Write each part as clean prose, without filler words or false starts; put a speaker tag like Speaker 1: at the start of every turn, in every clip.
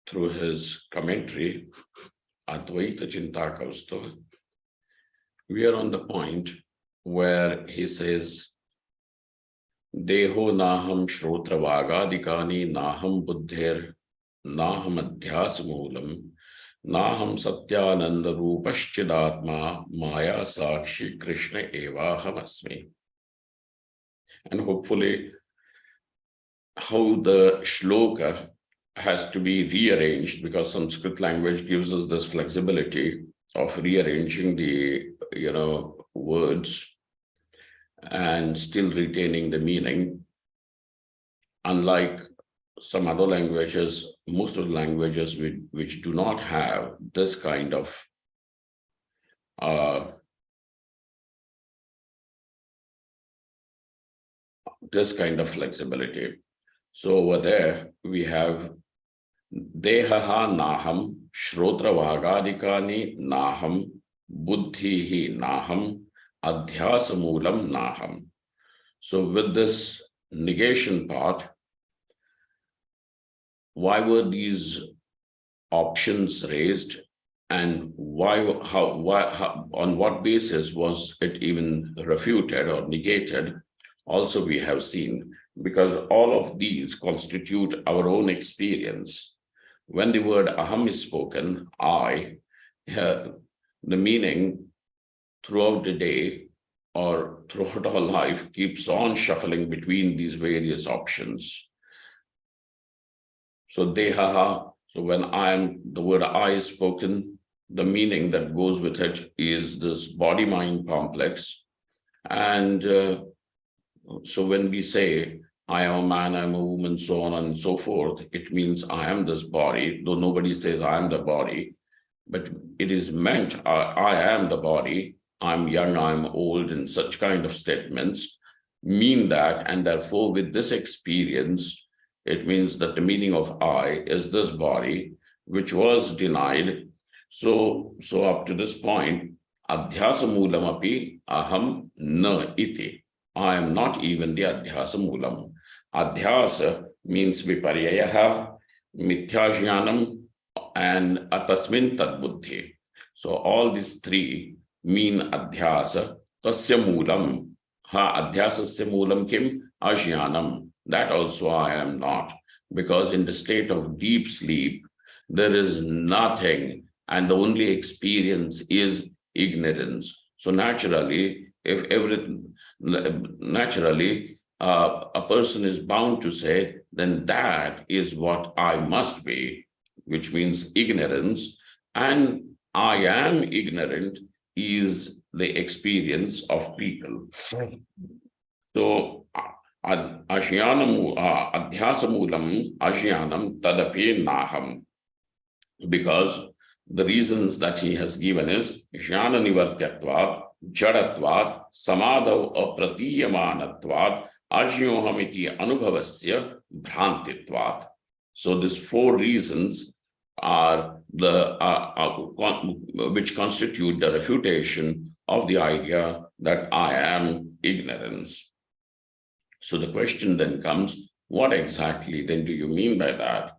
Speaker 1: through his commentary, Advaita Chinta Kaustava, we are on the point where he says, Deho naham shrotra vagadikani naham buddhir naham adhyas moolam naham satyananda rupaschidatma maya sakshi Krishna evaham asmi. And hopefully how the shloka has to be rearranged, because Sanskrit language gives us this flexibility of rearranging the words and still retaining the meaning. Unlike some other languages, most of the languages which do not have this kind of flexibility. So over there we have Dehaha naham, Shrotra Vagadikani naham, Buddhihi naham, Adhyasa Moolam naham. So with this negation part, why were these options raised, and on what basis was it even refuted or negated? Also we have seen, because all of these constitute our own experience. When the word aham is spoken, I, the meaning throughout the day or throughout our life keeps on shuffling between these various options. So dehaha, so when the word I is spoken, the meaning that goes with it is this body-mind complex. And so when we say, I am a man, I am a woman, so on and so forth, it means I am this body, though nobody says I am the body, but it is meant I am the body, I'm young, I'm old, and such kind of statements mean that, and therefore with this experience, it means that the meaning of I is this body, which was denied. So up to this point, adhyasa moolam api aham na iti. I am not even the adhyasa moolam. Adhyasa means viparyayaha, mithyajnanam, and atasmin tadbuddhi. So all these three mean adhyasa. Tasya moolam. Ha adhyasasya moolam kim? Ajnanam. That also I am not. Because in the state of deep sleep, there is nothing, and the only experience is ignorance. So naturally, a person is bound to say, then that is what I must be, which means ignorance, and I am ignorant is the experience of people. So adhyasamulam ajnanam tadapi naham, because the reasons that he has given is jnana nivartyatvat, jadatvat, samadhav apratiyamanatvat, ajnyohamiti anubhavasya bhrantitvat. So these four reasons are which constitute the refutation of the idea that I am ignorance. So the question then comes, what exactly then do you mean by that,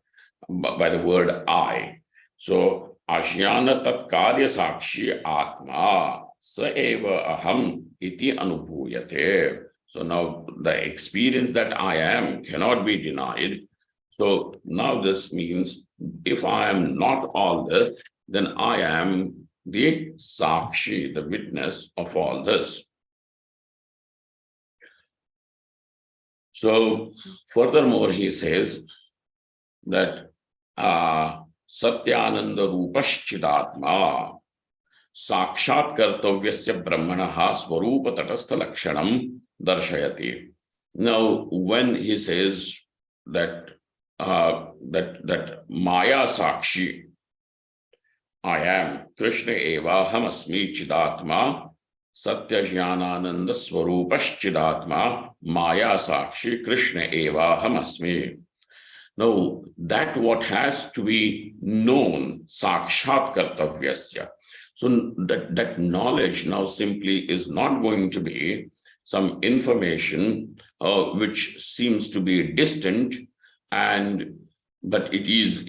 Speaker 1: by the word I? So ashyana tat karya sakshi atma sa eva aham iti anubhuyate. So now the experience that I am cannot be denied. So now this means if I am not all this, then I am the sakshi, the witness of all this. So furthermore, he says that Satyananda rupaschidatma sakshat kartavyasya brahmanaha swarupa tatastha lakshanam darshayati. Now, when he says that Maya Sakshi, I am Krishna eva hamasmi chidatma Satya Jnanananda Swarupaschidatma Maya Sakshi Krishna eva hamasmi. Now, that what has to be known, sakshat kartavyasya. So that knowledge now simply is not going to be some information which seems to be distant and but it is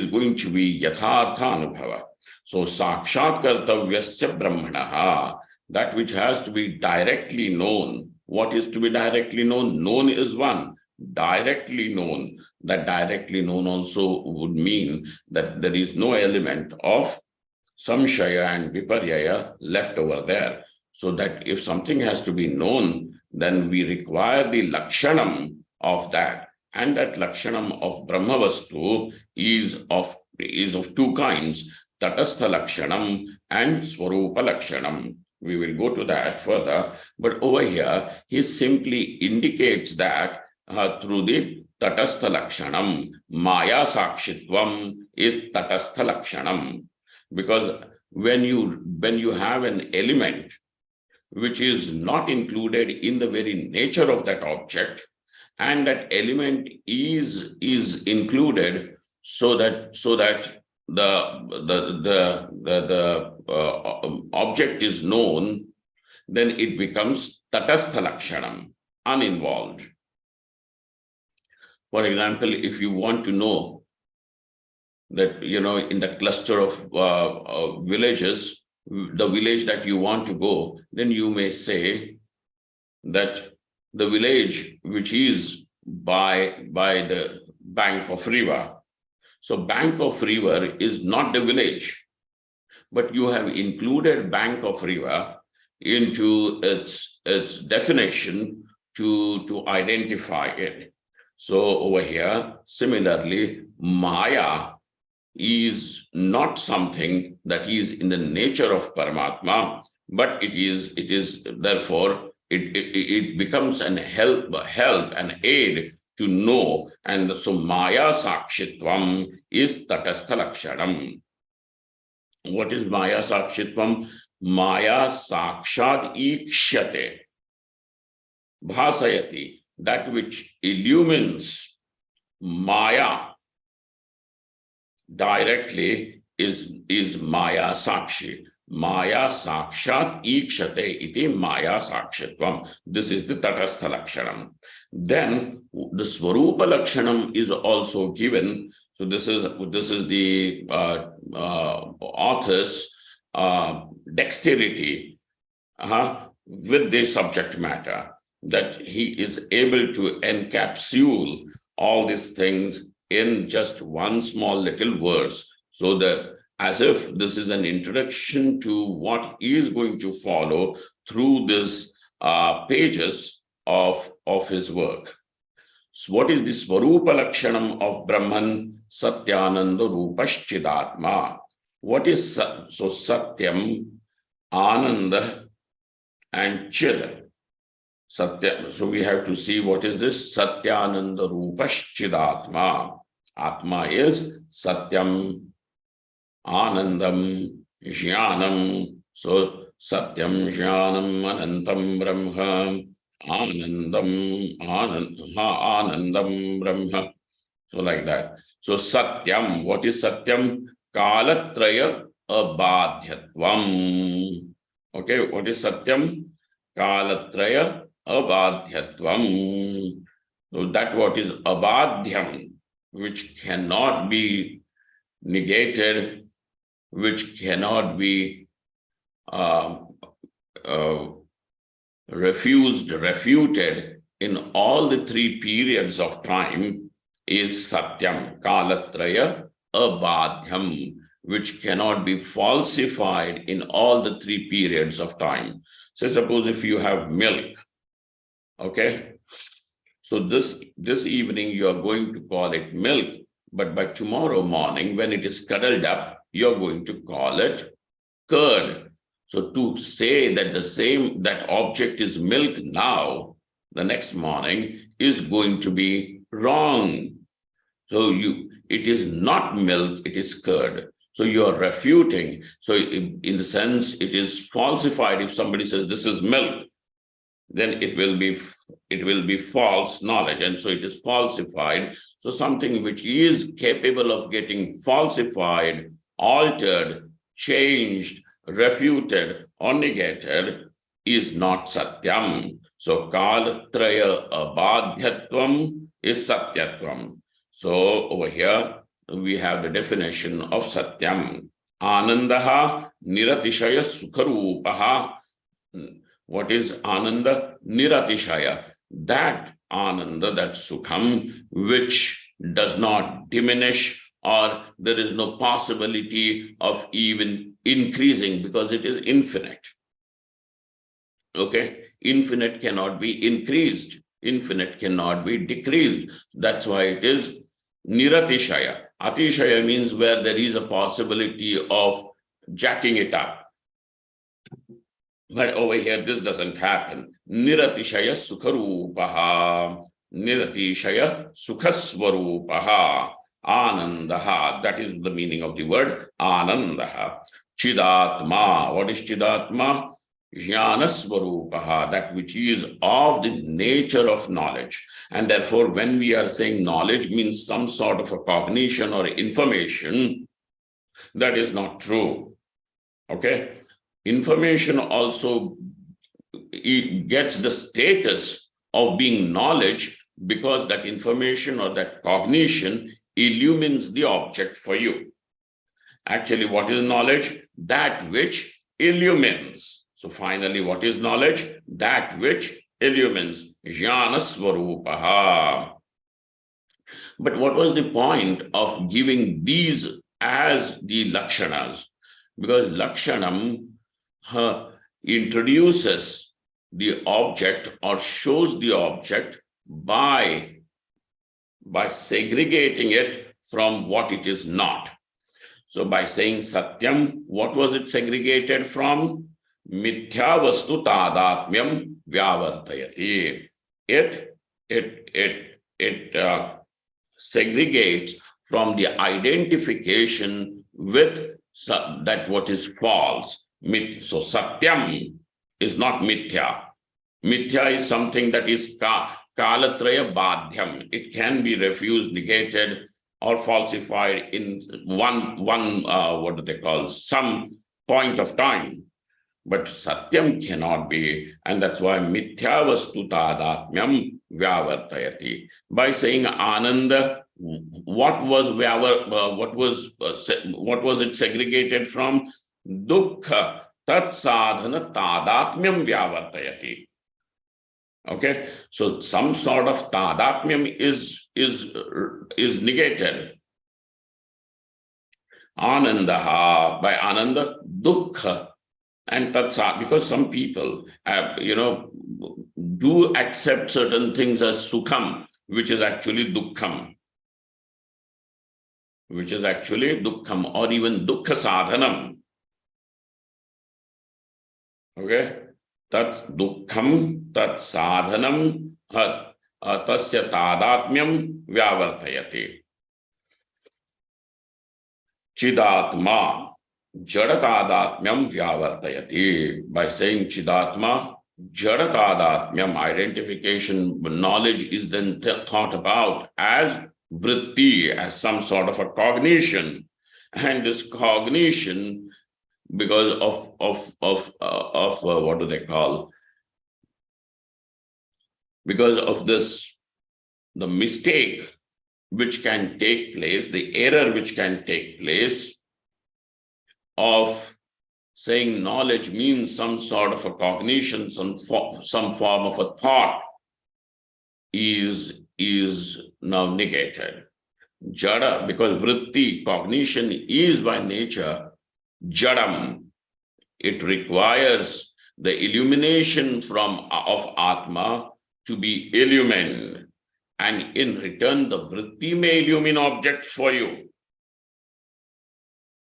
Speaker 1: going to be yathartha anubhava. So sakshat kartavyasya brahmanaha, that which has to be directly known. What is to be directly known? Known is one. Directly known. That directly known also would mean that there is no element of samshaya and viparyaya left over there. So that if something has to be known, then we require the lakshanam of that. And that lakshanam of Brahmavastu is of two kinds, tatastha lakshanam and swarupa lakshanam. We will go to that further. But over here, he simply indicates that through the tatastha lakshanam, maya sakshitvam is tatastha lakshanam. Because when you have an element which is not included in the very nature of that object, and that element is included so that the object is known, then it becomes tatastha lakshanam, uninvolved. For example, if you want to know that, in the cluster of villages, the village that you want to go, then you may say that the village which is by the bank of river. So bank of river is not the village, but you have included bank of river into its definition to identify it. So over here, similarly, Maya is not something that is in the nature of Paramatma, but it is therefore it becomes an help, an aid to know. And so Maya Sakshitvam is Tatastha Lakshanam. What is Maya Sakshitvam? Maya Sakshad Ikshyate Bhasayati, that which illumines Maya directly is Maya Sakshi. Maya Sakshat Ikshate iti Maya Sakshitvam. This is the Tatastha Lakshanam. Then the Swarupa Lakshanam is also given. So this is the author's dexterity with the subject matter, that he is able to encapsulate all these things in just one small little verse, so that as if this is an introduction to what is going to follow through these pages of his work. So what is the Swarupa Lakshanam of Brahman? Satyananda Rupaschidatma. What is so Satyam, Ananda, and Chid? Satya. So we have to see what is this Satyananda Rupaschidatma. Atma is Satyam, Anandam, Jnanam. So Satyam, Jnanam, Anantam, Brahma, Anandam, Anandam, Brahma. So like that. So Satyam, what is Satyam? Kalatraya abadhyatvam. Okay, what is Satyam? Kalatraya abadhyatvam. So that what is abadhyam, which cannot be negated, which cannot be refuted in all the three periods of time, is Satyam, Kalatraya abadhyam, which cannot be falsified in all the three periods of time. So suppose if you have milk, okay, so this evening you are going to call it milk, but by tomorrow morning when it is cuddled up, you're going to call it curd. So to say that that object is milk now, the next morning is going to be wrong. So it is not milk, it is curd. So you are refuting. So in the sense, it is falsified. If somebody says this is milk, then it will be false knowledge, and so it is falsified. So something which is capable of getting falsified, altered, changed, refuted, or negated is not Satyam. So Kalatraya abadhyatvam is Satyatvam. So over here, we have the definition of Satyam. Anandaha niratishaya sukharupaha. What is Ananda? Niratishaya. That Ananda, that Sukham, which does not diminish, or there is no possibility of even increasing because it is infinite. Okay? Infinite cannot be increased. Infinite cannot be decreased. That's why it is Niratishaya. Atishaya means where there is a possibility of jacking it up. But over here, this doesn't happen. Niratishaya sukharupaha. Niratishaya sukhaswarupaha. Anandaha. That is the meaning of the word Anandaha. Chidatma. What is Chidatma? Jnanaswarupaha. That which is of the nature of knowledge. And therefore, when we are saying knowledge means some sort of a cognition or information, that is not true. Okay? Information also gets the status of being knowledge because that information or that cognition illumines the object for you. Actually, what is knowledge? That which illumines. So finally, what is knowledge? That which illumines. Jnana Swarupaha. But what was the point of giving these as the lakshanas? Because lakshanam introduces the object or shows the object by segregating it from what it is not. So by saying Satyam, what was it segregated from? Mithya vastu tadatmyam vyavartayati. It segregates from the identification with that what is false. So Satyam is not Mithya. Mithya is something that is kalatraya badhyam. It can be refused, negated, or falsified in one what do they call, some point of time. But Satyam cannot be, and that's why Mithya vastu tadatmyam vyavartayati. By saying Ananda, what was it segregated from? Dukkha tat sadhana tadatmyam vyavartayati. Okay, so some sort of tadatmyam is negated. Anandaha, by Ananda, dukkha and tatsat, because some people do accept certain things as sukham, which is actually dukkham. Or even dukkha sadhanam. Okay, that's dukkham, tat sadhanam, tasya tadatmyam vyavartayati. Chidatma, jadatadatmyam vyavartayati. By saying Chidatma, jadatadatmyam, identification, knowledge is then thought about as vritti, as some sort of a cognition. And this cognition, because of what do they call? Because of this, the mistake which can take place, the error which can take place of saying knowledge means some sort of a cognition, some form of a thought is now negated. Jada, because vritti, cognition, is by nature jadam. It requires the illumination of Atma to be illumined. And in return, the vritti may illumine objects for you.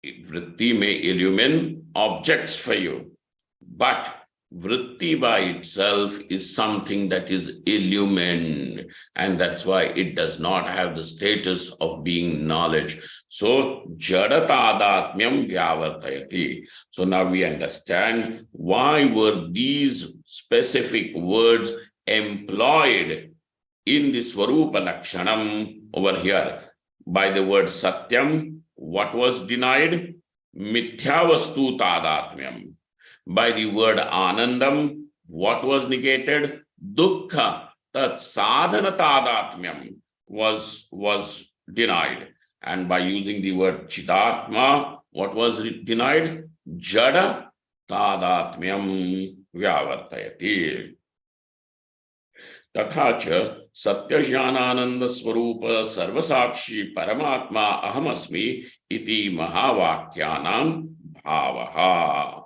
Speaker 1: Vritti may illumine objects for you. But vritti by itself is something that is illumined. And that's why it does not have the status of being knowledge. So, jadatadaatmyam vyavartayati. So now we understand why were these specific words employed in the Swarupa Lakshanam over here. By the word Satyam, what was denied? Mithya vastu tadatmyam. By the word Anandam, what was negated? Dukkha tat sadhana tadatmyam. was denied. And by using the word chidatma, what was denied? Jada tadatmyam vyavartayati. तथा च सत्यज्ञानानंद स्वरूप सर्वसाक्षी परमात्मा अहमस्मि इति महावाक्यानां भावः.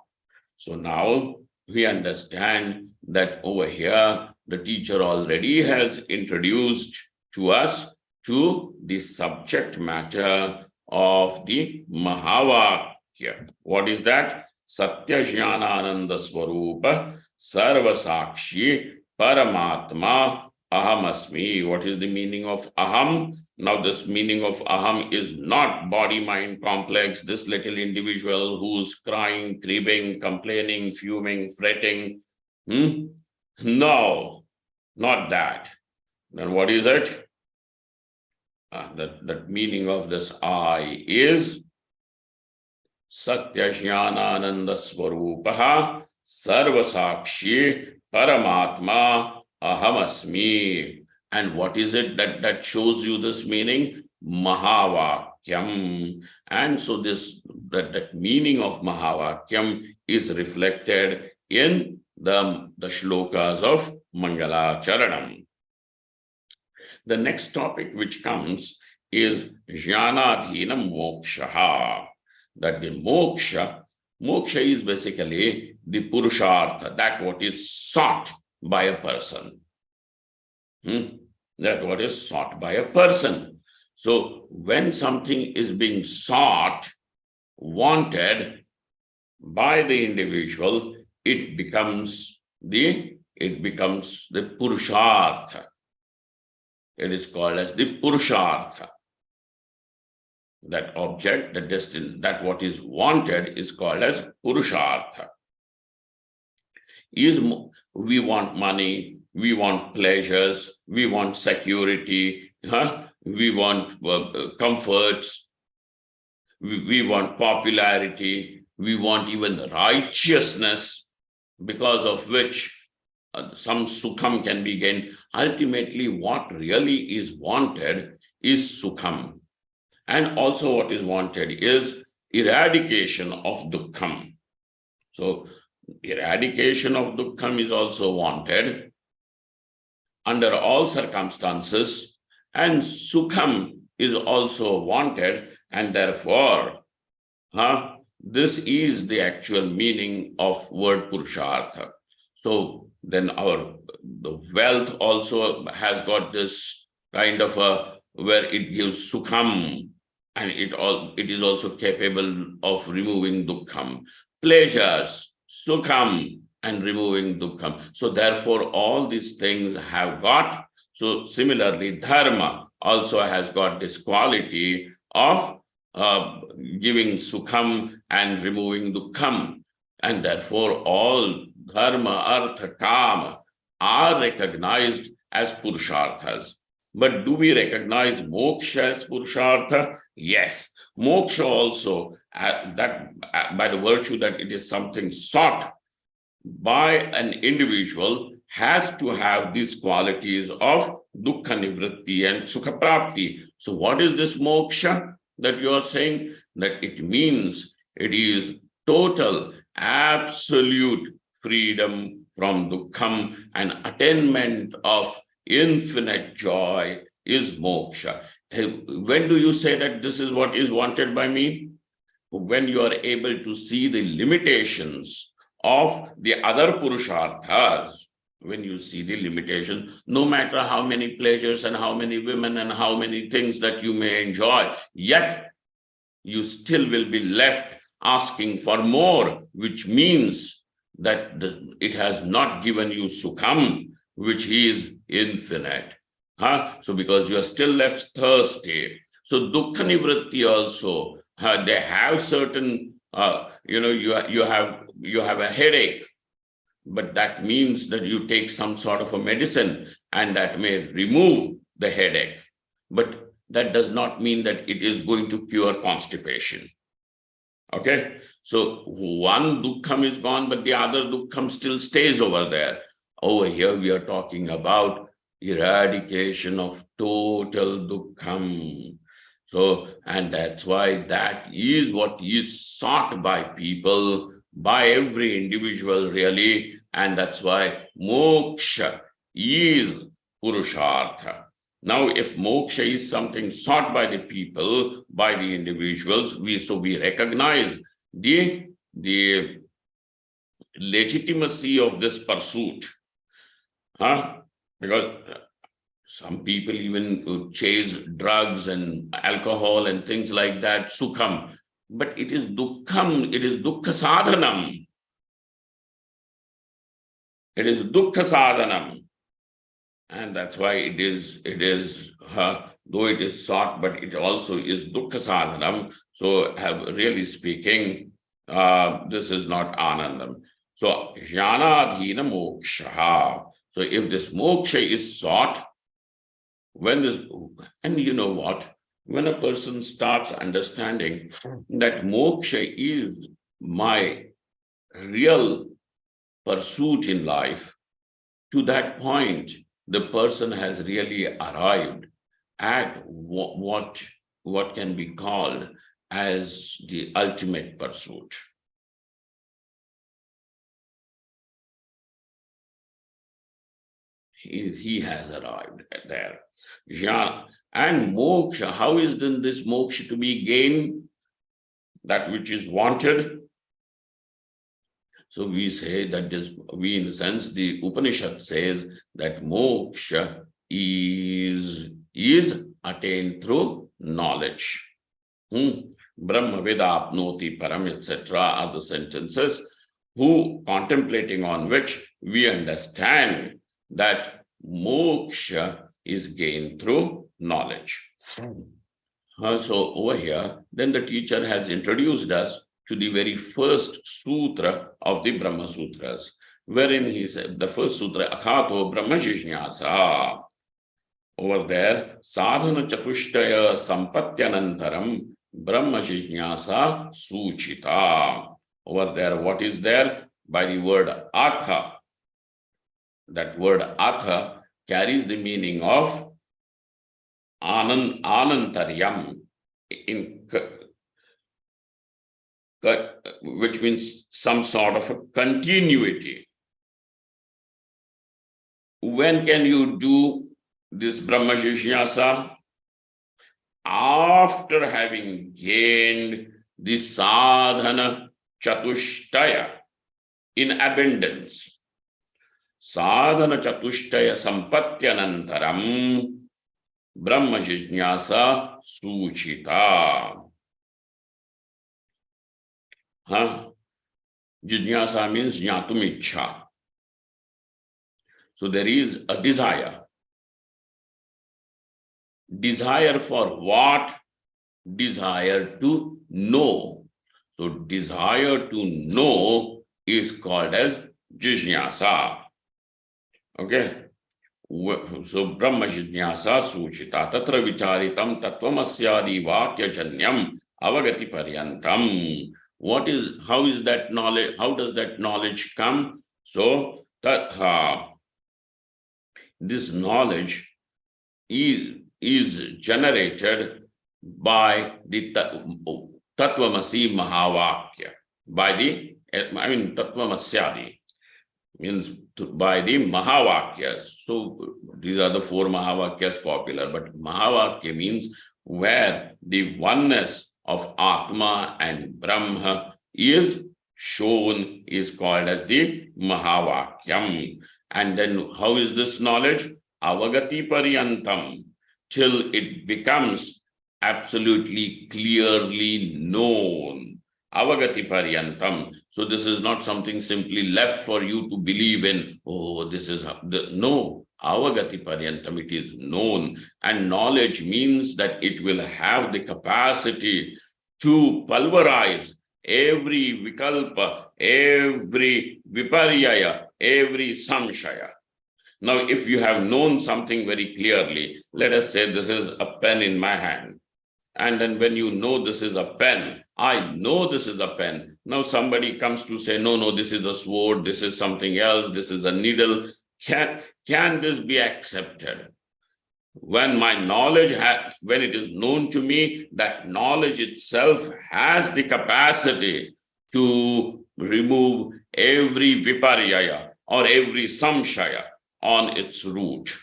Speaker 1: So now we understand that over here the teacher already has introduced to us to the subject matter of the Mahavakya. What is that? Satya Jnanananda Swarupa Sarva Sakshi Paramatma Ahamasmi. What is the meaning of Aham? Now this meaning of Aham is not body-mind complex, this little individual who's crying, cribbing, complaining, fuming, fretting. No, not that. Then what is it? That meaning of this I is Satya Jnanananda Swarupaha Sarva Sakshi Paramatma Ahamasmi. And what is it that shows you this meaning? Mahavakyam. And so that meaning of Mahavakyam is reflected in the shlokas of Mangala Charanam. The next topic which comes is Jnanadhina Moksha. That the moksha is basically the purushartha, that what is sought by a person. That what is sought by a person. So when something is being sought, wanted by the individual, it becomes the purushartha. It is called as the purushartha. That object, the destined, that what is wanted is called as purushartha. We want money, we want pleasures, we want security, we want comforts, we want popularity, we want even righteousness, because of which some sukham can be gained. Ultimately, what really is wanted is sukham. And also what is wanted is eradication of dukkham. So eradication of dukkham is also wanted under all circumstances, and sukham is also wanted, and therefore this is the actual meaning of word purushartha. So then the wealth also has got this kind of a, where it gives sukham, and it is also capable of removing dukkham. Pleasures, sukham, and removing dukkham. So therefore all these things have got, so similarly dharma also has got this quality of giving sukham and removing dukkham. And therefore all dharma, artha, kama are recognized as purusharthas. But do we recognize moksha as purushartha? Yes. Moksha also, that by the virtue that it is something sought by an individual, has to have these qualities of dukkha nivritti and sukha prapti. So what is this moksha that you are saying? That it means it is total, absolute freedom from dukkham and attainment of infinite joy is moksha. When do you say that this is what is wanted by me? When you are able to see the limitations of the other purusharthas, when you see the limitation, no matter how many pleasures and how many women and how many things that you may enjoy, yet you still will be left asking for more, which means that it has not given you sukham, which is infinite. So because you are still left thirsty. So dukkha nivritti also, they have certain, you have a headache, but that means that you take some sort of a medicine and that may remove the headache. But that does not mean that it is going to cure constipation. Okay, so one dukkham is gone, but the other dukkham still stays over there. Over here, we are talking about eradication of total dukkham. So, and that's why that is what is sought by people, by every individual really, and that's why moksha is purushartha. Now, if moksha is something sought by the people, by the individuals, we recognize the legitimacy of this pursuit. Because some people even chase drugs and alcohol and things like that, sukham. But it is dukkham, it is dukkha sadhanam. It is dukkha sadhanam. And that's why it is, though it is sought, but it also is dukkha sadhanam. So really speaking, this is not anandam. So jnanadhina moksha. So if this moksha is sought, when this, and you know what, when a person starts understanding that moksha is my real pursuit in life, to that point, the person has really arrived at what can be called as the ultimate pursuit. He has arrived there. And moksha, how is then this moksha to be gained? That which is wanted. So we say that this, in a sense, the Upanishad says that moksha is attained through knowledge. Brahma Vedapnoti Param, etc. are the sentences who contemplating on which we understand that moksha is gained through knowledge. So over here, then the teacher has introduced us to the very first sutra of the Brahma Sutras, wherein he said, the first sutra, Athato Brahma Jijñāsa. Over there, Sadhana Chatushtaya Sampatyanantaram Brahma Jijñāsa Suchita. Over there, what is there? By the word Atha. That word Atha carries the meaning of Anantaryam, which means some sort of a continuity. When can you do this Brahma Jijñāsa? After having gained the sadhana chatushtaya in abundance. Sadhana chatushtaya sampatyanantaram Brahma Jijñāsa Suchita. Jijñāsa means jnatum ichha. So there is a desire. Desire for what? Desire to know. So desire to know is called as jijñāsa. Okay. So Brahma Jijñāsa Suchita Tatra Vicharitam Tattvanusanthānam Vakyajanyam Avagati Paryantam. What is, how is that knowledge, how does that knowledge come? So that this knowledge is generated by the Tattvamasi Mahavakya, by the, Tattvamasyadi, means by the Mahavakyas. So these are the 4 Mahavakyas popular, but Mahavakya means where the oneness of Atma and Brahma is shown, is called as the Mahavakyam. And then how is this knowledge? Avagati Paryantam, till it becomes absolutely clearly known. Avagati Paryantam. So this is not something simply left for you to believe in. Oh, this is no. Avagati Paryantam, it is known. And knowledge means that it will have the capacity to pulverize every vikalpa, every viparyaya, every samshaya. Now, if you have known something very clearly, let us say this is a pen in my hand. And then when you know this is a pen, I know this is a pen. Now somebody comes to say, no, this is a sword, this is something else, this is a needle. can this be accepted? When my knowledge, when it is known to me, that knowledge itself has the capacity to remove every viparyaya or every samshaya on its root.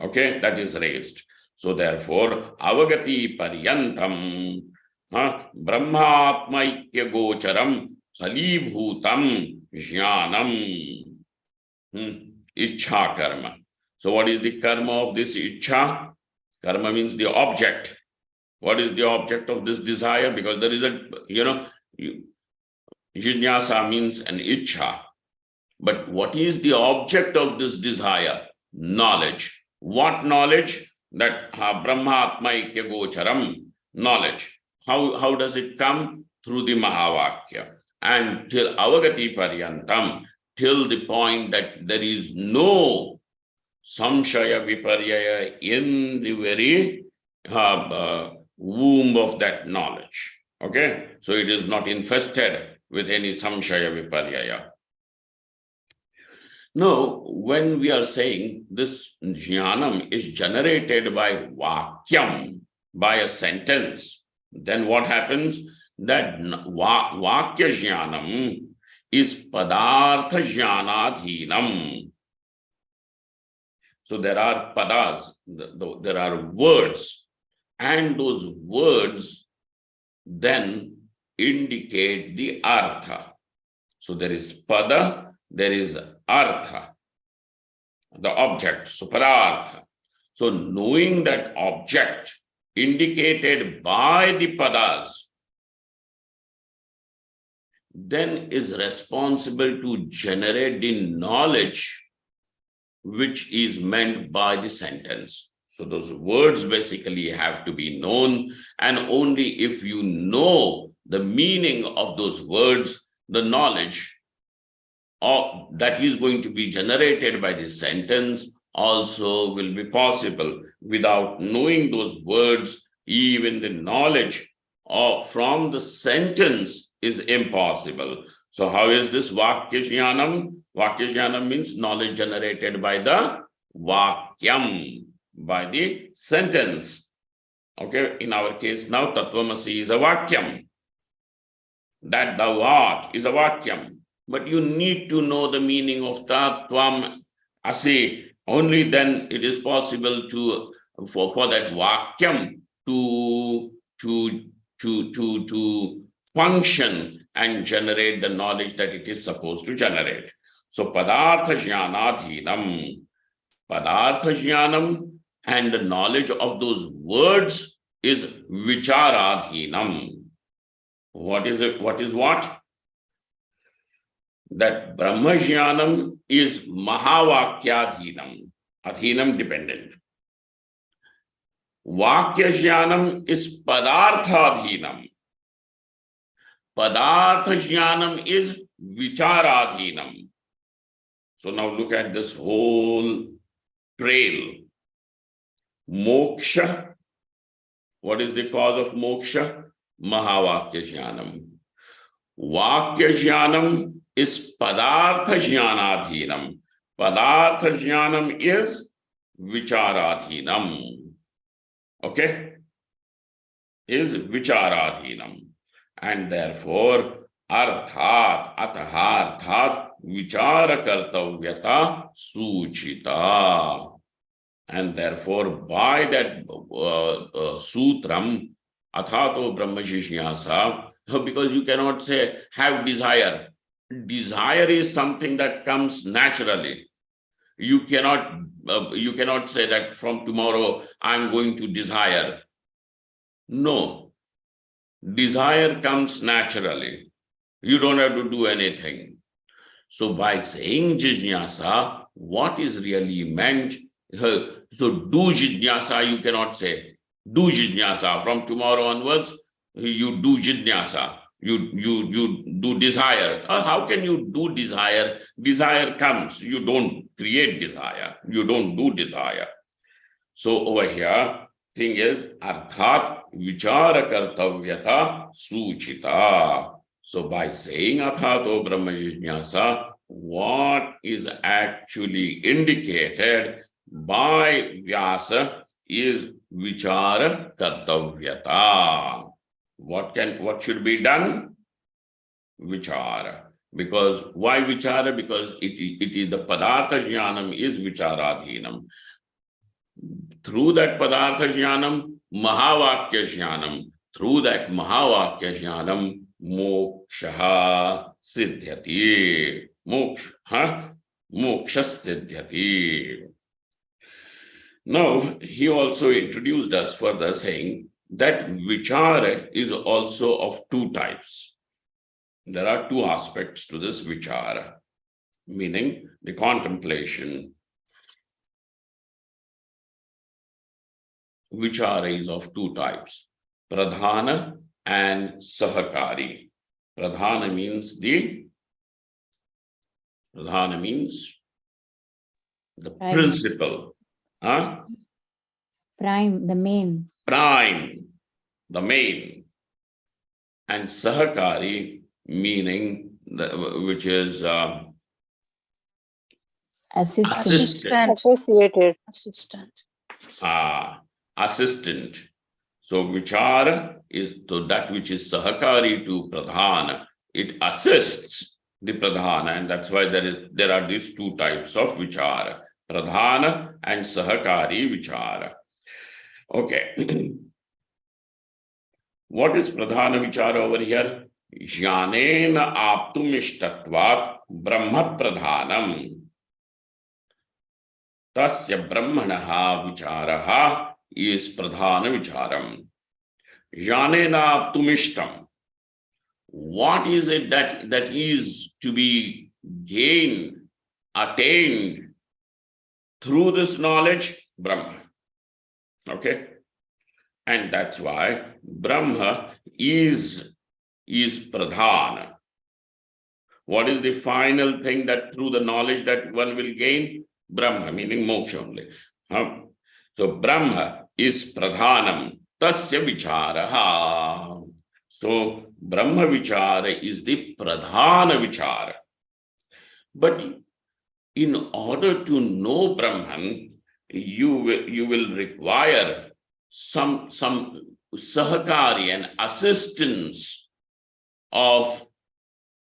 Speaker 1: Okay, that is raised. So therefore, avagati paryantam brahmatmaikya gocharam salibhutam jnanam ichha karma. So what is the karma of this ichha? Karma means the object. What is the object of this desire? Because there is a, jinyasa means an ichha. But what is the object of this desire? Knowledge. What knowledge? That Brahma Atmaikya Gocharam, knowledge. How does it come? Through the Mahavakya. And till Avagati Paryantam, till the point that there is no samshaya viparyaya in the very womb of that knowledge. Okay? So it is not infested with any samshaya viparyaya. Now, when we are saying this jnanam is generated by vakyam, by a sentence, then what happens? That vakya jnanam is padartha jnanadhinam. So there are padas, there are words, and those words then indicate the artha. So there is pada, there is artha, the object, so padartha. So knowing that object indicated by the padas, then is responsible to generate the knowledge which is meant by the sentence. So those words basically have to be known, and only if you know the meaning of those words, the knowledge that is going to be generated by this sentence also will be possible. Without knowing those words, even the knowledge from the sentence is impossible. So how is this vakya jnanam? Vakya jnanam means knowledge generated by the vakyam, by the sentence. Okay, in our case now, Tattvanusandhanam is a vakyam. That thou art is a vakyam. But you need to know the meaning of Tattvam Asi. Only then it is possible to for that vakyam to function and generate the knowledge that it is supposed to generate. So padartha jnanadhinam, padartha jnanam, and the knowledge of those words is vicharadhinam. What is it? What is what? That Brahma jnanam is mahavakyadhinam, adhinam dependent. Vakya jnanam is padarthadhinam. Padartha jnanam is vicharadhinam. So now look at this whole trail. Moksha. What is the cause of moksha? Mahavakya jnanam. Vakya jnanam is padartha jnanadhinam. Padartha jnanam is vicharadhinam. Okay? Is vicharadhinam. And therefore, arthat, ataharthat, vichara kartavyata suchita. And therefore, by that sutram, athato brahma jishyasa, because you cannot say, have desire. Desire is something that comes naturally. You cannot say that from tomorrow I'm going to desire. No. Desire comes naturally. You don't have to do anything. So by saying jijnasa, what is really meant? So do jijnasa, you cannot say. Do jijnasa. From tomorrow onwards, you do jijnasa. You do desire. How can you do desire? Desire comes. You don't create desire. You don't do desire. So over here, thing is, arthat vichara kartavyata suchita. So by saying athato brahma jijnasa, what is actually indicated by Vyasa is vichara kartavyata. What should be done? Vichara. Because why vichara? Because it is the padartha jnanam is vicharadhinam. Through that padartha jnanam, mahavakya jnanam. Through that mahavakya jnanam, moksha siddhyati. Moksha siddhyati. Now, he also introduced us further saying that vichara is also of two types. There are two aspects to this vichara, meaning the contemplation. Vichara is of two types, pradhana and sahakari. Pradhana means the principal.
Speaker 2: Prime, the main.
Speaker 1: Prime, the main. And sahakari meaning which is
Speaker 2: assistant.
Speaker 3: Associated.
Speaker 1: Assistant. So vichara is to that which is sahakari to pradhana. It assists the pradhana, and that's why there are these two types of vichara, pradhana and sahakari vichara. Okay. What is pradhana vichara over here? Jnanena aptumishtatvat brahma pradhanam. Tasya brahmanaha vicharaha is pradhana vicharam. Jnanena aptumishtam. What is it that is to be gained, attained through this knowledge? Brahma. Okay? And that's why Brahma is pradhana. What is the final thing that through the knowledge that one will gain? Brahma, meaning moksha only. So Brahma is pradhanam, tasya vicharaha. So Brahma vichara is the pradhana vichara. But in order to know Brahman, you will require some sahakari and assistance of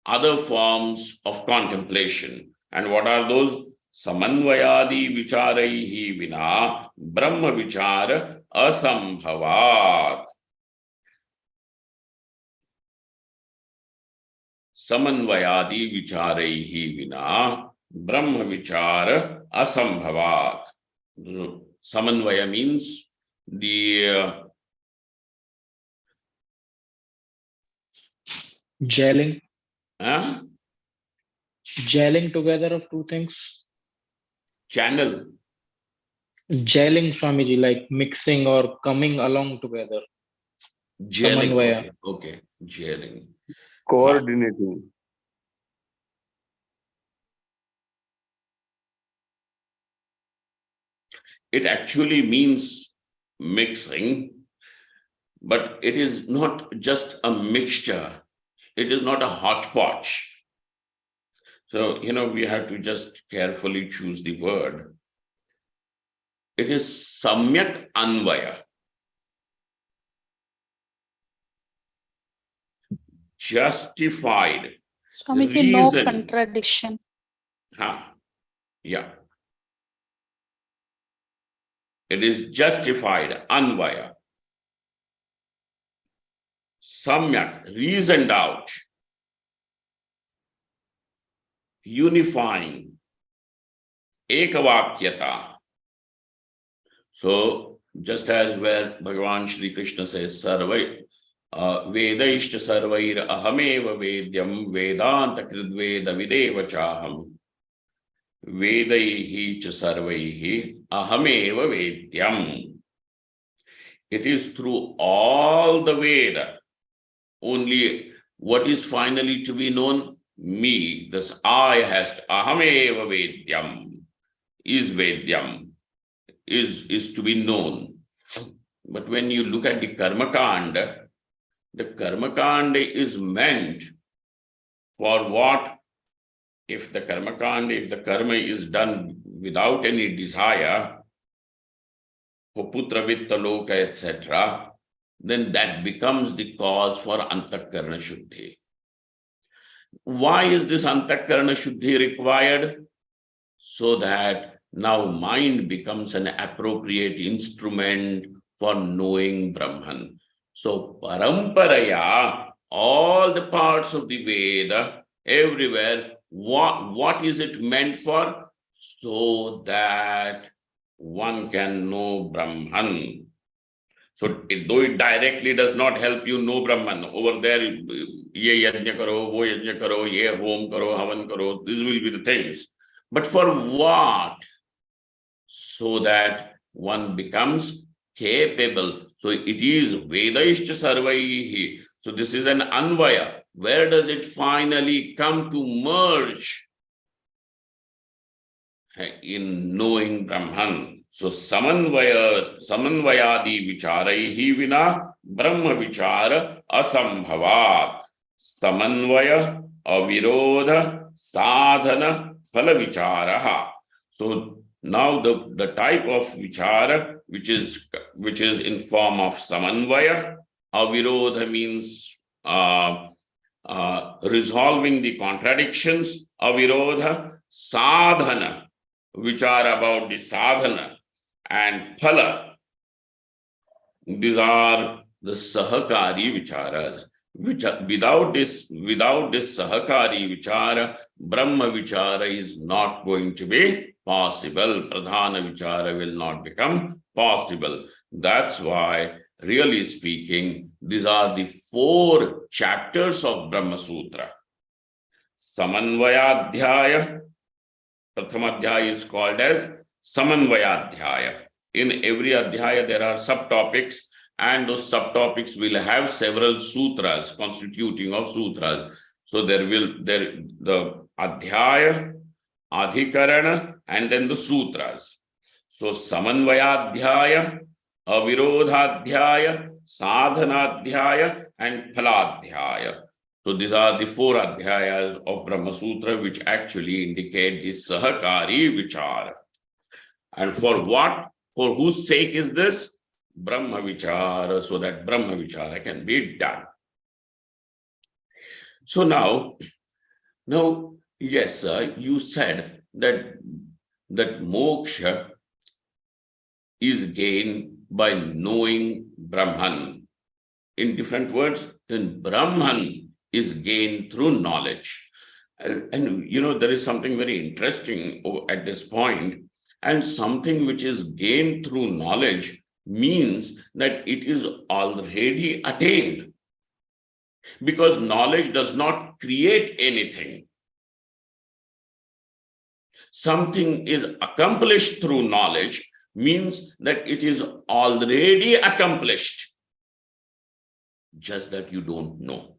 Speaker 1: other forms of contemplation. And what are those? Samanvayadi vicharaihi vina brahma vichara asambhavat. Samanvayadi vicharaihi vina brahma vichara asambhavat. Samanvaya means the
Speaker 4: gelling together of two things.
Speaker 1: Channel.
Speaker 4: Gelling, Swamiji, like mixing or coming along together.
Speaker 1: Gelling. Okay. Gelling.
Speaker 5: Coordinating.
Speaker 1: It actually means mixing, but it is not just a mixture. It is not a hodgepodge. So, we have to just carefully choose the word. It is samyak anvaya. Justified.
Speaker 3: Swamiji, no contradiction.
Speaker 1: Yeah. It is justified, anvaya. Samyak, reasoned out. Unifying. Ekavakyata. So, just as where Bhagavan Shri Krishna says, Sarvai, Vedaishta Sarvair Ahameva Vedyam Vedanta Kridveda Videva Chaham. Vedaihi cha sarvaihi ahameva vedyam. It is through all the Veda, only what is finally to be known? Me. This I has to, ahameva vedyam, is vedyam, is to be known. But when you look at the Karmakanda, the Karmakanda is meant for what? if the karma is done without any desire, for putra vitta loka, etc., then that becomes the cause for antakarana shuddhi. Why is this antakarana shuddhi required? So that now mind becomes an appropriate instrument for knowing Brahman. So paramparaya, all the parts of the Veda, everywhere, what is it meant for? So that one can know Brahman. So though it directly does not help you know Brahman, over there, ye yajna karo, wo yajna karo, ye hom karo, havan karo, these will be the things. But for what? So that one becomes capable. So it is Vedaishcha Sarvaihi. So this is an Anvaya. Where does it finally come to merge? In knowing Brahman. So samanvayadi vicharaihi vina brahma vichara asambhavat. Samanvaya avirodha sadhana phala vicharaha. So now the type of vichara which is in form of samanvaya, avirodha means resolving the contradictions, avirodha, sadhana, which are about the sadhana, and phala. These are the sahakari vicharas. Which without this sahakari vichara, Brahma vichara is not going to be possible. Pradhana vichara will not become possible. That's why, really speaking, these are the 4 chapters of Brahma Sutra. Samanvayadhyaya. Pratham adhyaya is called as Samanvayadhyaya. In every adhyaya there are subtopics, and those subtopics will have several sutras constituting of sutras. So the adhyaya, adhikarana, and then the sutras. So Samanvayadhyaya, Avirodhadhyaya, Sadhanadhyaya, and Phaladhyaya. So these are the 4 adhyayas of Brahma Sutra which actually indicate the Sahakari Vichara. And for what? For whose sake is this? Brahma Vichara, so that Brahma Vichara can be done. So now, yes, sir, you said that moksha is gained by knowing Brahman. In different words, then Brahman is gained through knowledge. And there is something very interesting at this point, and something which is gained through knowledge means that it is already attained. Because knowledge does not create anything. Something is accomplished through knowledge means that it is already accomplished, just that you don't know.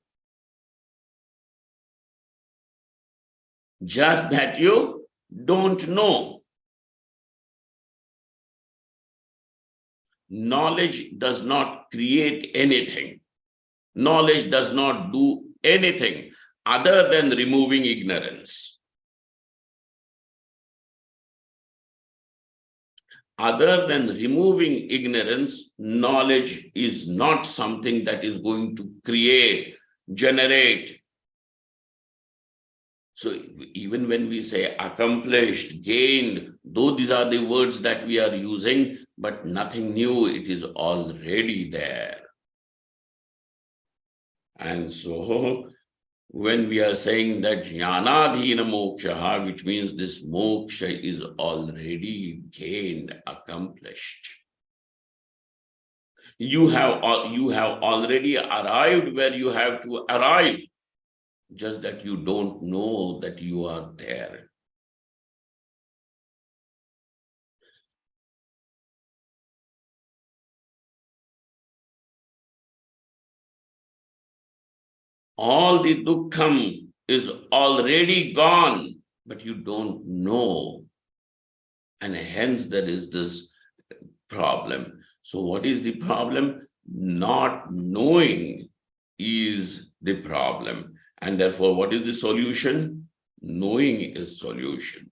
Speaker 1: Just that you don't know. Knowledge does not create anything. Knowledge does not do anything other than removing ignorance. Other than removing ignorance, knowledge is not something that is going to create, generate. So even when we say accomplished, gained, though these are the words that we are using, but nothing new, it is already there. And so when we are saying that jnanadhina moksha, which means this moksha is already gained, accomplished. You have already arrived where you have to arrive, just that you don't know that you are there. All the dukkham is already gone, but you don't know. And hence there is this problem. So what is the problem? Not knowing is the problem. And therefore, what is the solution? Knowing is solution.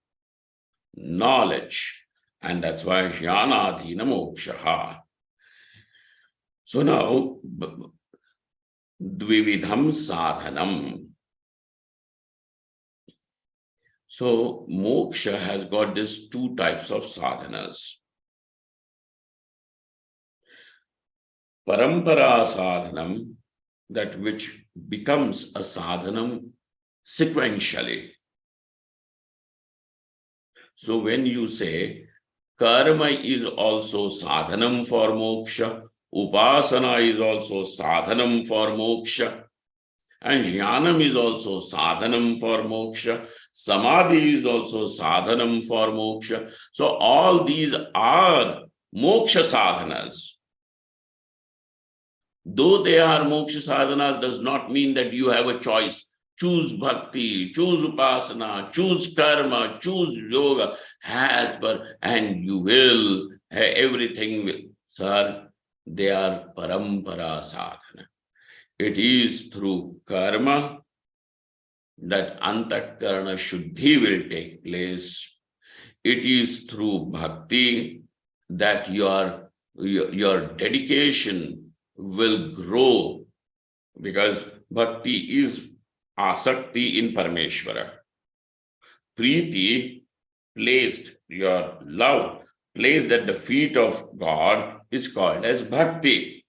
Speaker 1: Knowledge. And that's why jnanadina mokshaha. So now, dvividham sadhanam. So moksha has got these two types of sadhanas. Parampara sadhanam, that which becomes a sadhanam sequentially. So when you say karma is also sadhanam for moksha, upasana is also sadhanam for moksha, and jnanam is also sadhanam for moksha, samadhi is also sadhanam for moksha. So all these are moksha sadhanas. Though they are moksha sadhanas, does not mean that you have a choice. Choose bhakti, choose upasana, choose karma, choose yoga, and you will, everything will. Sir, they are parampara sadhana. It is through karma that antakarana shuddhi will take place. It is through bhakti that your dedication will grow, because bhakti is asakti in Parameshwara. Preeti, placed, your love placed at the feet of God, is called as bhakti,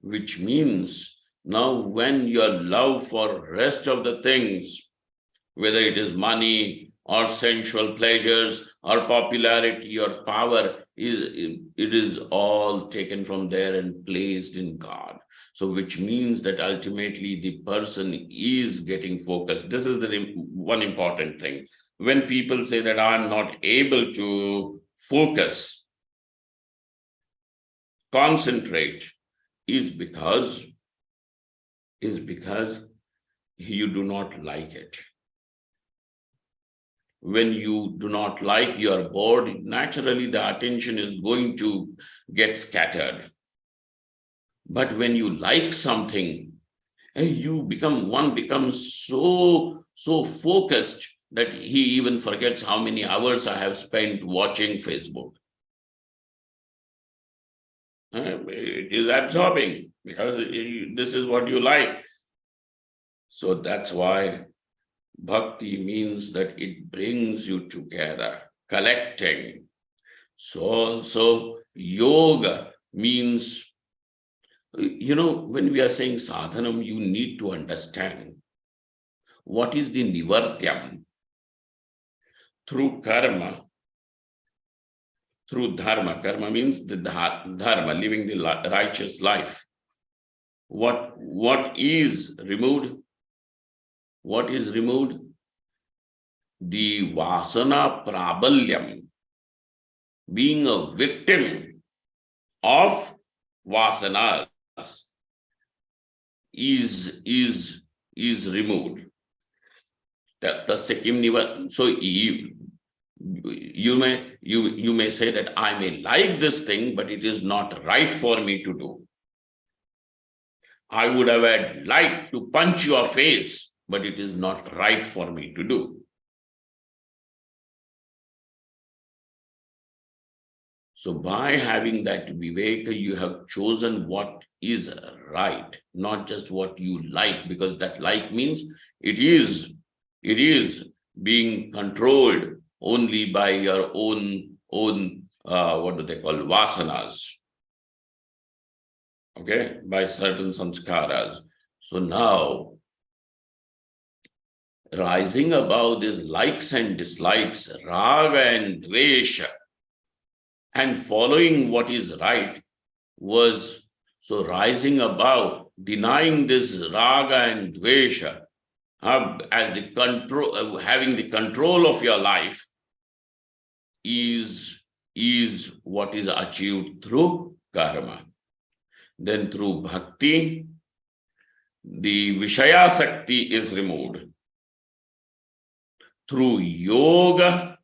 Speaker 1: which means now when your love for rest of the things, whether it is money or sensual pleasures or popularity or power, it is all taken from there and placed in God. So which means that ultimately the person is getting focused. This is the one important thing. When people say that I'm not able to focus, concentrate, is because you do not like it. When you do not like your board, naturally the attention is going to get scattered. But when you like something, one becomes so focused that he even forgets how many hours I have spent watching Facebook. It is absorbing because this is what you like. So that's why bhakti means that it brings you together, collecting. So also yoga means, when we are saying sadhanam, you need to understand what is the nivartyam. Through karma, through dharma. Karma means the dharma, living the righteous life. What is removed? What is removed? The vasana prabalyam, being a victim of vasanas, is removed. The second niva. So you may say that I may like this thing, but it is not right for me to do. I would have liked to punch your face, but it is not right for me to do. So by having that viveka, you have chosen what is right, not just what you like, because that like means it is being controlled only by your own what do they call, vasanas, okay, by certain sanskaras. So now, rising above these likes and dislikes, raga and dvesha, and following what is right, was so rising above, denying this raga and dvesha as the control, having the control of your life, is what is achieved through karma. Then through bhakti, the vishaya sakti is removed. Through yoga,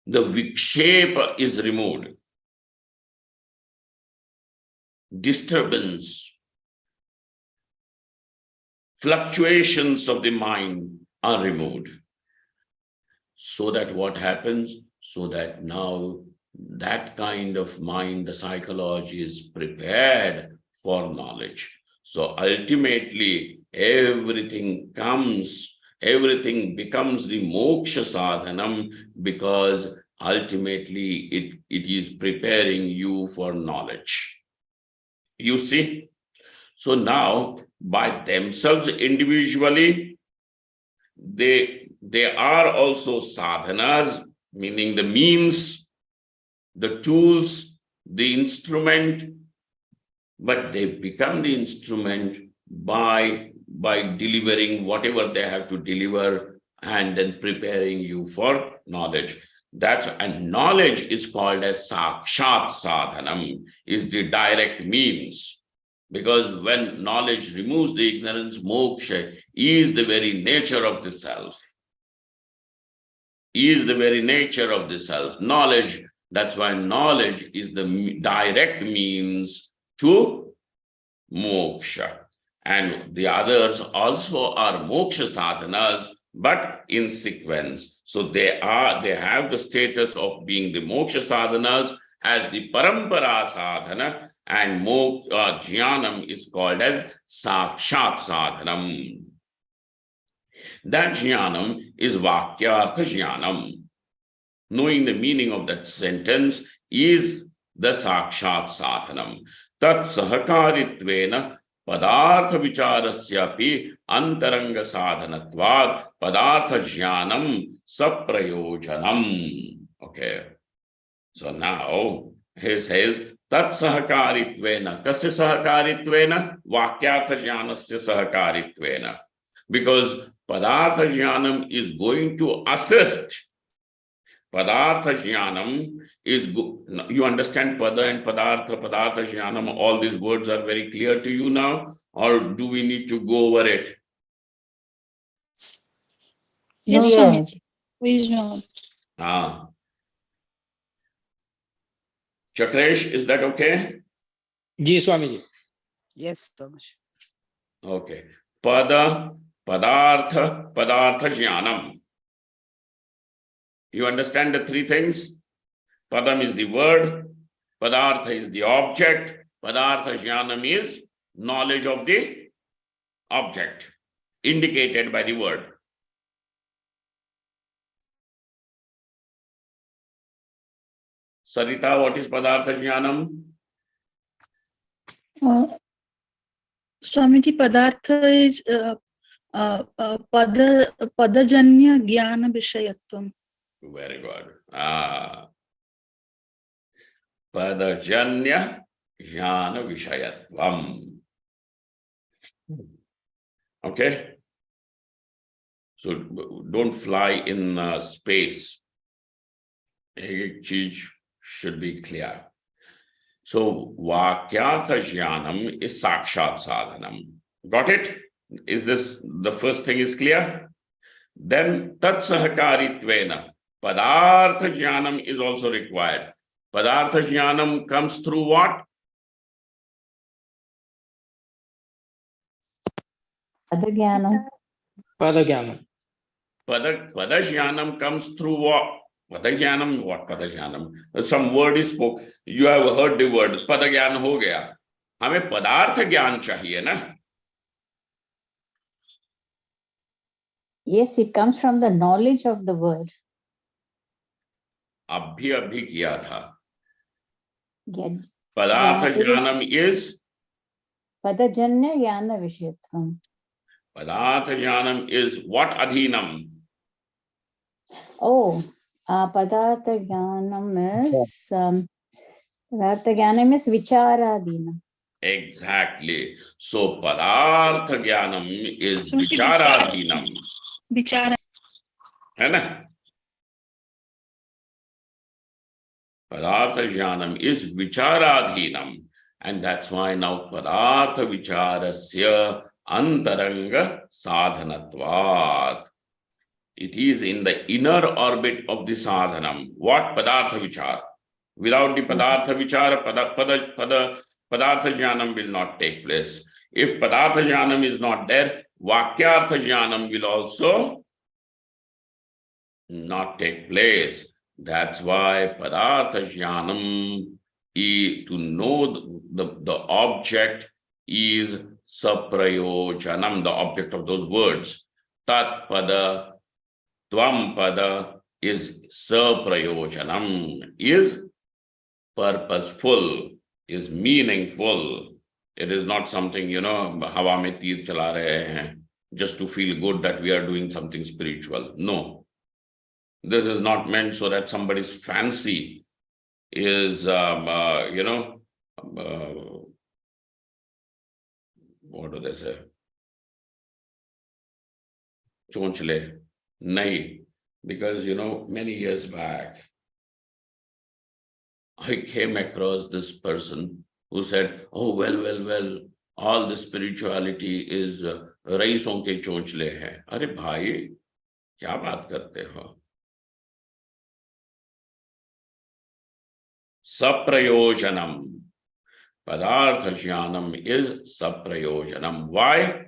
Speaker 1: the vikshepa is removed. Disturbance fluctuations of the mind are removed. So that what happens? So that now that kind of mind, the psychology is prepared for knowledge. So ultimately, everything becomes the moksha sadhanam, because ultimately it is preparing you for knowledge. You see? So now, by themselves individually, they are also sadhanas, meaning the means, the tools, the instrument, but they become the instrument by delivering whatever they have to deliver and then preparing you for knowledge. And knowledge is called as sakshat sadhanam, is the direct means. Because when knowledge removes the ignorance, moksha is the very nature of the self. Is the very nature of the self. Knowledge, that's why knowledge is the direct means to moksha. And the others also are moksha sadhanas, but in sequence. So they have the status of being the moksha sadhanas as the parampara sadhana, and jnanam is called as sakshat sadhanam. That jnanam is vakyartha jnanam. Knowing the meaning of that sentence is the sakshat sadhanam. Tat sahakaritvena padartha vicharasyapi antaranga sadhanatvad padartha jnanam saprayojanam. Okay. So now he says, tat sahakaritvena. Kasya sahakaritvena? Vakyartha jnanasya sahakaritvena. Because padartha jnanam is going to assist. Padartha jnanam is, you understand pada and padartha jnanam, all these words are very clear to you now, or do we need to go over it?
Speaker 3: Yes,
Speaker 2: Yeah.
Speaker 3: Swamiji. We know.
Speaker 1: Chakresh, is that okay?
Speaker 4: Ji Swamiji.
Speaker 6: Yes, Swamiji.
Speaker 1: Okay. Padartha jnanam. You understand the three things? Padam is the word, padartha is the object, padartha jnanam is knowledge of the object indicated by the word. Sarita, what is padartha jnanam?
Speaker 3: Swamiji, Padartha is Padajanya Jnana Vishayatvam.
Speaker 1: Very good. Padajanya jnana vishayatvam. Okay? So don't fly in space. Ek cheez should be clear. So vakyartha jnanam is sakshat sadhanam. Got it? Is this the first thing is clear? Then tat sahakaritvena. Padartha jnanam is also required. Padartha jnanam comes through what?
Speaker 2: Adagyanam.
Speaker 4: Padagyanam.
Speaker 1: Pada jnanam comes through what? Padajnanam, what Padajnanam? Some word is spoken. You have heard the word, Padajnan ho gaya. हमें पदार्थ ज्ञान चाहिए ना?
Speaker 2: Yes, it comes from the knowledge of the word.
Speaker 1: अभी किया था.
Speaker 2: Yes.
Speaker 1: पदार्थ ज्ञानम is?
Speaker 2: Padajanya Jnana Vishayatvam.
Speaker 1: Padartha jnanam is what adhinam?
Speaker 2: Oh, Padartha Jnanam is Padartha Jnanam is Vicharadina.
Speaker 1: Exactly. So Padartha jnanam is
Speaker 3: So
Speaker 1: vicharadhinam.
Speaker 3: Vichara.
Speaker 1: है ना? Padartha jnanam is vicharadhinam. And that's why now Padartha vicharasya antaranga sadhanatvat. It is in the inner orbit of the sadhanam. What? Padartha vichar. Without the padartha vichara, padartha jnanam will not take place. If padartha jnanam is not there, Vakyartha jnanam will also not take place. That's why padartha jnanam, to know the object is saprayojanam, the object of those words. Tat pada, tvam pada is saprayojanam, is purposeful, is meaningful. It is not something, hawa mein teer chala rahe hain, just to feel good that we are doing something spiritual. No. This is not meant so that somebody's fancy is, what do they say? Chonchale. Nahi. Because, many years back, I came across this person who said, oh, well, all the spirituality is raison ke chonchale hai. Are bhai, kya baat karte ho? Saprayojanam. Padartha jnanam is saprayojanam. Why?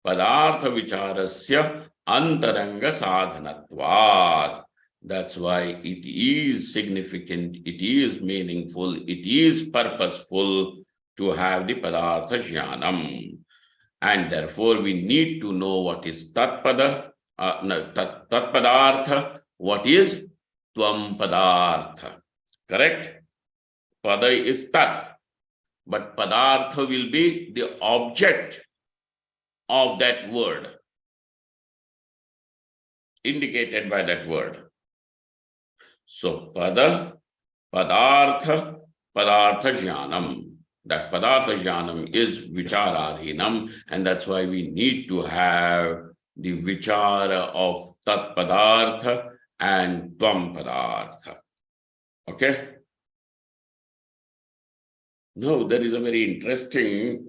Speaker 1: Padartha vicharasya antaranga sadhanatvat. That's why it is significant, it is meaningful, it is purposeful to have the padartha jnanam. And therefore we need to know what is tatpada, tatpadartha, what is tvam padartha. Correct? Pada is tat, but padartha will be the object of that word, indicated by that word. So pada, padartha, padartha jnanam. That padartha jnanam is vicharadhinam, and that's why we need to have the vichara of tat padartha and tvam padartha. Okay? No, there is a very interesting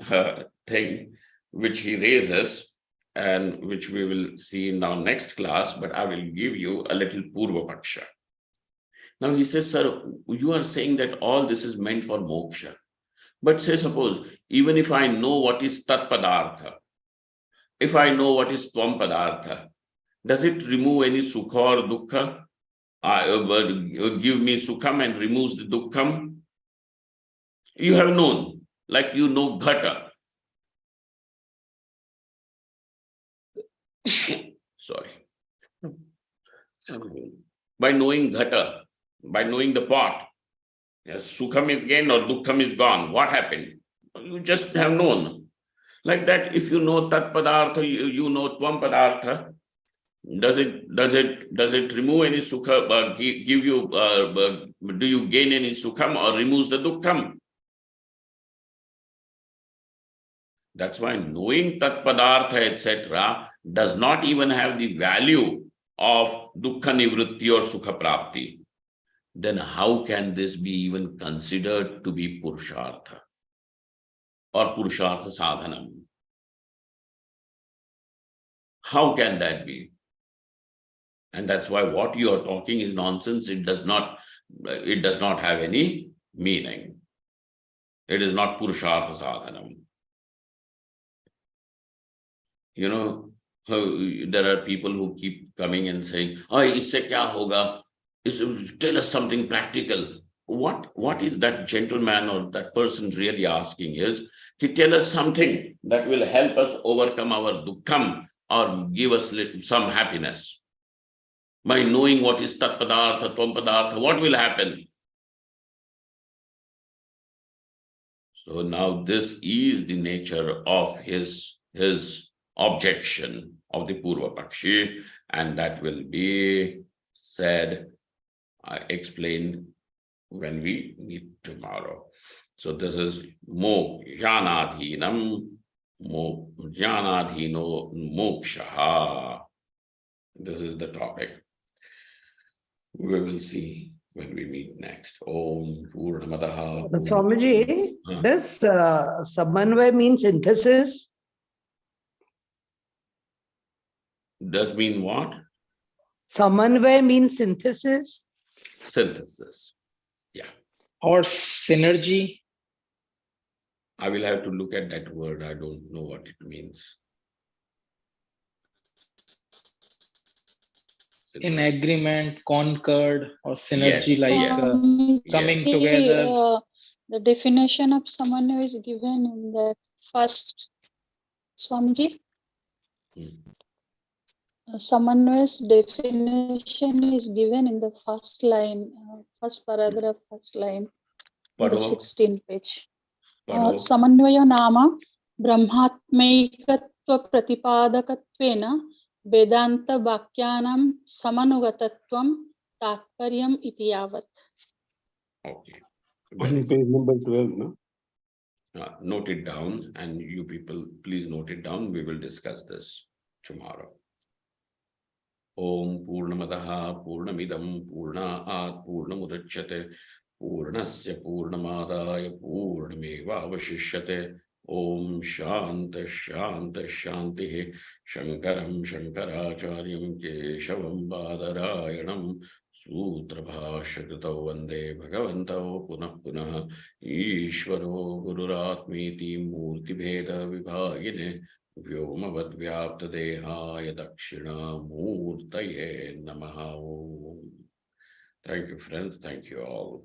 Speaker 1: thing which he raises and which we will see in our next class, but I will give you a little Purva Paksha. Now he says, sir, you are saying that all this is meant for moksha. But say suppose, even if I know what is tat padartha, if I know what is tvam padartha, does it remove any sukha or dukkha? Give me sukham and removes the dukkham? You have known, like you know ghata. Sorry. By knowing ghata, by knowing the pot, yes, sukham is gained or dukkham is gone. What happened? You just have known. Like that, if you know tat padartha, you know tvam padartha, does it remove any sukha, give you, do you gain any sukham or removes the dukkham? That's why knowing tat padartha, etc., does not even have the value of dukkha nivritti or sukha prapti. Then how can this be even considered to be purushartha or purushartha sadhanam? How can that be? And that's why what you are talking is nonsense. It does not have any meaning. It is not purushartha sadhanam. There are people who keep coming and saying, oh, isse kya hoga? Tell us something practical. What is that gentleman or that person really asking is to tell us something that will help us overcome our dukkham or give us some happiness. By knowing what is tat padartha, tvam padartha, what will happen? So now this is the nature of his objection of the Purva Pakshi, and that will be said, explained when we meet tomorrow. So this is mo jnanadhinam, mo jnanadhino mokshaha. This is the topic. We will see when we meet next. Om Purnamadaha.
Speaker 6: Swamiji, does Samanvay mean synthesis?
Speaker 1: Does mean what?
Speaker 6: Samanvay means synthesis?
Speaker 1: Synthesis. Yeah.
Speaker 4: Or synergy.
Speaker 1: I will have to look at that word. I don't know what it means.
Speaker 4: in agreement, concord, or synergy,
Speaker 1: Yes,
Speaker 4: like
Speaker 1: yes.
Speaker 4: coming
Speaker 1: Yes.
Speaker 4: together.
Speaker 3: The definition of Samanvaya is given in the first, Swamiji.
Speaker 1: Hmm.
Speaker 3: Samanvaya's definition is given in the first line, first paragraph, first line, in the
Speaker 1: Pado,
Speaker 3: 16th page.
Speaker 1: Pado.
Speaker 3: समन्वयो नाम ब्रह्मात्मैकत्व प्रतिपादकत्वेन वेदांत वाक्यानां समनुगतत्वं तात्पर्यम् इति यावत्.
Speaker 1: Okay.
Speaker 5: On page number 12, no?
Speaker 1: Note it down, and you people please note it down. We will discuss this tomorrow. Om Purnamadaha Purnamidam Purnaat Purnamudachyate Purnasya Purnamadaya Purnameva Avashishyate. Om Shanta Shanta Shanti Shankaram Shankaracharyam Keshavam Badarayanam Sutra Bhashyakritau Vande Bhagavantau Punah Punah Ishvaro Gururatmeti Murti Bheda Vibhagine Vyomavadvyaptadehaaya Dakshinamurtaye Namaha. Thank you, friends. Thank you all.